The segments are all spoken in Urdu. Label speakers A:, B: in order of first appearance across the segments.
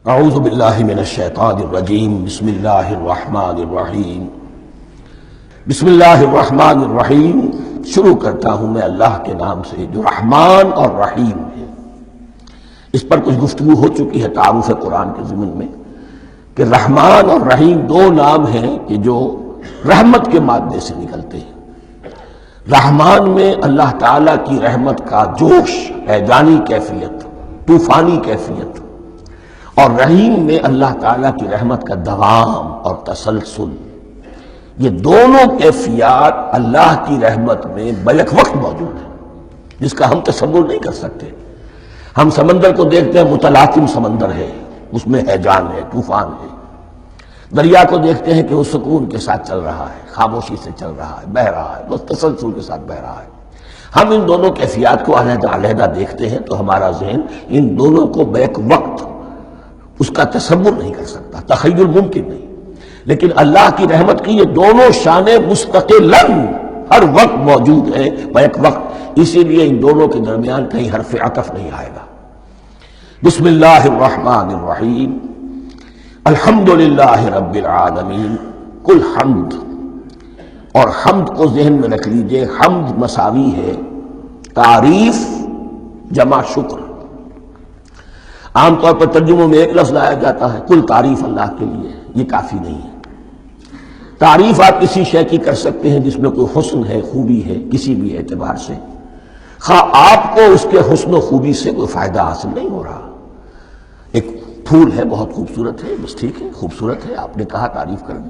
A: اعوذ باللہ من الشیطان الرجیم بسم اللہ الرحمن الرحیم بسم اللہ الرحمن الرحیم۔ شروع کرتا ہوں میں اللہ کے نام سے جو رحمان اور رحیم ہے۔ اس پر کچھ گفتگو ہو چکی ہے تعارف قرآن کے ضمن میں کہ رحمان اور رحیم دو نام ہیں کہ جو رحمت کے مادے سے نکلتے ہیں۔ رحمان میں اللہ تعالیٰ کی رحمت کا جوش، ہیجانی کیفیت، طوفانی کیفیت، اور رحیم میں اللہ تعالیٰ کی رحمت کا دوام اور تسلسل۔ یہ دونوں کیفیات اللہ کی رحمت میں بیک وقت موجود ہیں، جس کا ہم تصور نہیں کر سکتے۔ ہم سمندر کو دیکھتے ہیں، متلاطم سمندر ہے، اس میں ہیجان ہے، طوفان ہے۔ دریا کو دیکھتے ہیں کہ وہ سکون کے ساتھ چل رہا ہے، خاموشی سے چل رہا ہے، بہہ رہا ہے، بس تسلسل کے ساتھ بہہ رہا ہے۔ ہم ان دونوں کیفیات کو علیحدہ علیحدہ دیکھتے ہیں تو ہمارا ذہن ان دونوں کو بیک وقت اس کا تصور نہیں کر سکتا، تخیل ممکن نہیں۔ لیکن اللہ کی رحمت کی یہ دونوں شانیں مستقلاً ہر وقت موجود ہیں بیک وقت، اسی لیے ان دونوں کے درمیان کہیں حرف عطف نہیں آئے گا۔ بسم اللہ الرحمن الرحیم، الحمد للہ رب العالمین۔ کل حمد، اور حمد کو ذہن میں رکھ لیجئے، حمد مساوی ہے تعریف جمع شکر۔ عام طور پر ترجموں میں ایک لفظ لایا جاتا ہے، کل تعریف اللہ کے لیے، یہ کافی نہیں ہے۔ تعریف آپ کسی شے کی کر سکتے ہیں جس میں کوئی حسن ہے، خوبی ہے، کسی بھی اعتبار سے، خواہ آپ کو اس کے حسن و خوبی سے کوئی فائدہ حاصل نہیں ہو رہا۔ ایک پھول ہے، بہت خوبصورت ہے، بس ٹھیک ہے، خوبصورت ہے، آپ نے کہا تعریف کر دی۔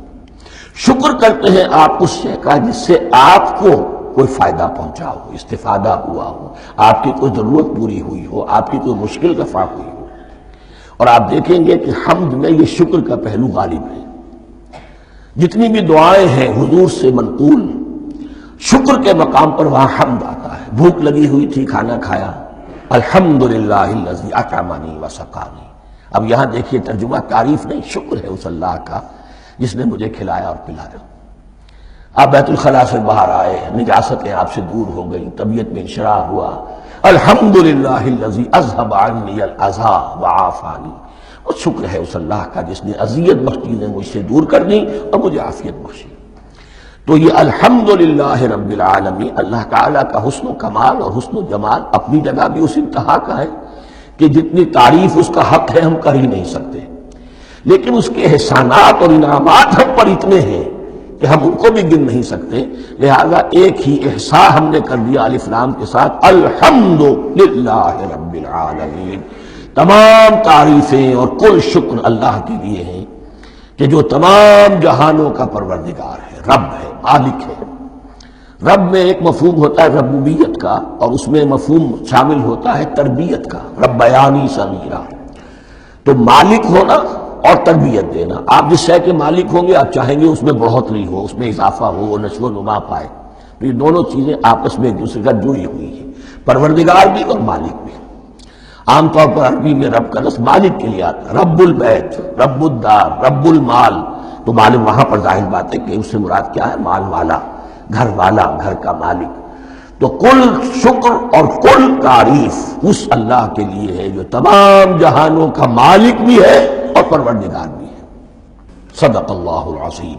A: شکر کرتے ہیں آپ اس شے کا جس سے آپ کو کوئی فائدہ پہنچا ہو، استفادہ ہوا ہو، آپ کی کوئی ضرورت پوری ہوئی ہو، آپ کی کوئی مشکل رفع ہوئی ہو۔ اور آپ دیکھیں گے کہ حمد میں یہ شکر کا پہلو غالب ہے۔ جتنی بھی دعائیں ہیں حضور سے منقول، شکر کے مقام پر وہاں حمد آتا ہے۔ بھوک لگی ہوئی تھی، کھانا کھایا، الحمدللہ الذی اطعمنی وسقانی۔ اب یہاں دیکھیے ترجمہ تعریف نہیں، شکر ہے اس اللہ کا جس نے مجھے کھلایا اور پلایا۔ آپ بیت الخلاء سے باہر آئے، نجاستیں آپ سے دور ہو گئی، طبیعت میں انشراح ہوا، الحمدللہ الذی اذھب عنی الاذی وعافانی۔ اور شکر ہے اس اللہ کا جس نے اذیت بخش چیزیں مجھ سے دور کر دیں اور مجھے عافیت بخشی۔ تو یہ الحمدللہ رب العالمین، اللہ تعالیٰ کا حسن و کمال اور حسن و جمال اپنی جگہ بھی اس انتہا کا ہے کہ جتنی تعریف اس کا حق ہے ہم کر ہی نہیں سکتے، لیکن اس کے احسانات اور انعامات ہم پر اتنے ہیں کہ ہم ان کو بھی گن نہیں سکتے۔ لہذا ایک ہی احصاء ہم نے کر دیا الف لام کے ساتھ، الحمدللہ رب العالمین۔ تمام تعریفیں اور کل شکر اللہ کے لیے ہیں کہ جو تمام جہانوں کا پروردگار ہے، رب ہے، مالک ہے۔ رب میں ایک مفہوم ہوتا ہے ربوبیت کا، اور اس میں مفہوم شامل ہوتا ہے تربیت کا، ربیانی صغیرا۔ تو مالک ہونا اور تربیت دینا، آپ جس شے کے مالک ہوں گے آپ چاہیں گے اس میں بڑھوتری ہو، اس میں اضافہ ہو، وہ نشو و نما پائے۔ تو یہ دونوں چیزیں آپس میں ایک دوسرے کا جڑی ہوئی ہیں، پروردگار بھی اور مالک بھی۔ عام طور پر عربی میں رب کا لفظ مالک کے لیے آتا ہے، رب البیت، رب الدار، رب المال۔ تو مالک وہاں پر ظاہر بات ہے کہ اس سے مراد کیا ہے، مال والا، گھر والا، گھر کا مالک۔ تو کل شکر اور کل تعریف اس اللہ کے لیے ہے جو تمام جہانوں کا مالک بھی ہے اور پروردگار بھی ہے۔ صدق اللہ العظیم۔